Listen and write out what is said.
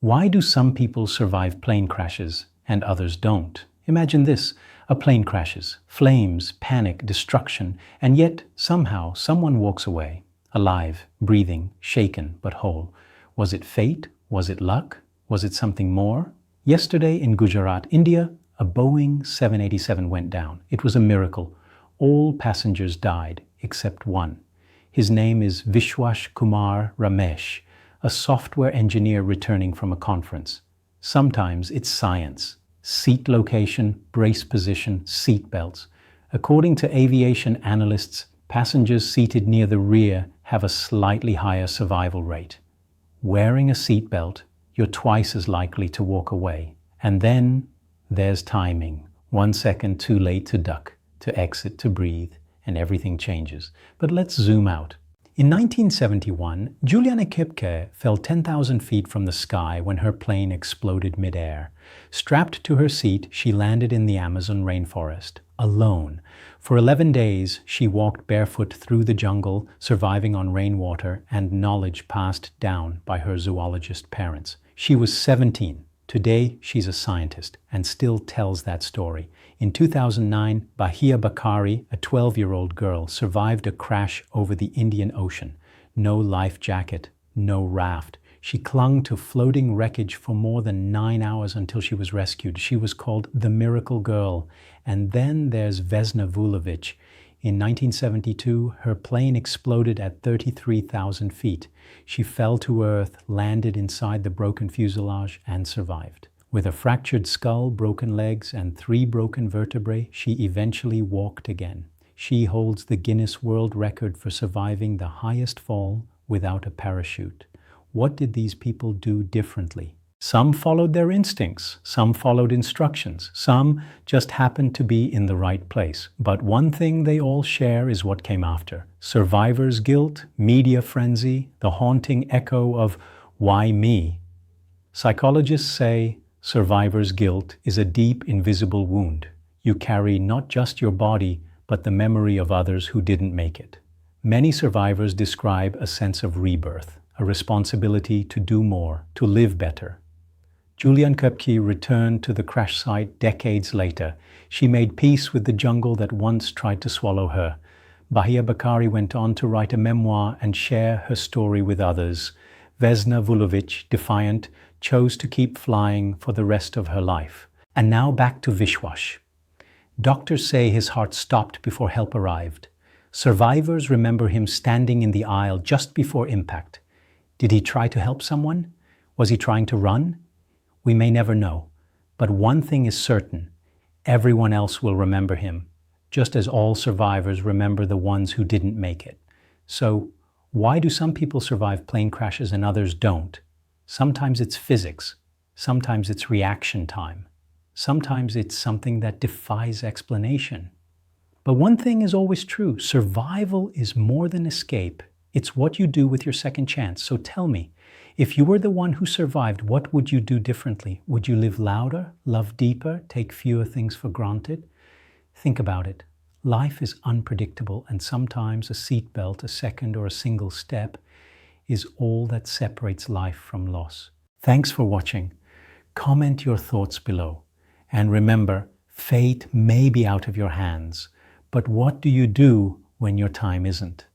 Why do some people survive plane crashes and others don't? Imagine this. A plane crashes, flames, panic, destruction, and yet somehow someone walks away, alive, breathing, shaken, but whole. Was it fate? Was it luck? Was it something more? Yesterday in Gujarat, India, a Boeing 787 went down. It was a miracle. All passengers died except one. His name is Vishwas Kumar Ramesh, a software engineer returning from a conference. Sometimes it's science. Seat location, brace position, seat belts. According to aviation analysts, passengers seated near the rear have a slightly higher survival rate. Wearing a seatbelt, you're twice as likely to walk away. And then there's timing. 1 second too late to duck, to exit, to breathe, and everything changes. But let's zoom out. In 1971, Juliana Kipke fell 10,000 feet from the sky when her plane exploded midair. Strapped to her seat, she landed in the Amazon rainforest, alone. For 11 days, she walked barefoot through the jungle, surviving on rainwater and knowledge passed down by her zoologist parents. She was 17. Today, she's a scientist and still tells that story. In 2009, Bahia Bakari, a 12-year-old girl, survived a crash over the Indian Ocean. No life jacket, no raft. She clung to floating wreckage for more than 9 hours until she was rescued. She was called the Miracle Girl. And then there's Vesna Vulovic. In 1972, her plane exploded at 33,000 feet. She fell to earth, landed inside the broken fuselage, and survived. With a fractured skull, broken legs, and 3 broken vertebrae, she eventually walked again. She holds the Guinness World Record for surviving the highest fall without a parachute. What did these people do differently? Some followed their instincts, some followed instructions, some just happened to be in the right place. But one thing they all share is what came after. Survivor's guilt, media frenzy, the haunting echo of "why me?" Psychologists say survivor's guilt is a deep, invisible wound. You carry not just your body, but the memory of others who didn't make it. Many survivors describe a sense of rebirth, a responsibility to do more, to live better. Julian Köpke returned to the crash site decades later. She made peace with the jungle that once tried to swallow her. Bahia Bakari went on to write a memoir and share her story with others. Vesna Vulovic, defiant, chose to keep flying for the rest of her life. And now back to Vishwas. Doctors say his heart stopped before help arrived. Survivors remember him standing in the aisle just before impact. Did he try to help someone? Was he trying to run? We may never know, but one thing is certain. Everyone else will remember him, just as all survivors remember the ones who didn't make it. So, why do some people survive plane crashes and others don't? Sometimes it's physics. Sometimes it's reaction time. Sometimes it's something that defies explanation. But one thing is always true. Survival is more than escape. It's what you do with your second chance. So tell me, if you were the one who survived, what would you do differently? Would you live louder, love deeper, take fewer things for granted? Think about it. Life is unpredictable, and sometimes a seatbelt, a second, or a single step is all that separates life from loss. Thanks for watching. Comment your thoughts below. And remember, fate may be out of your hands, but what do you do when your time isn't?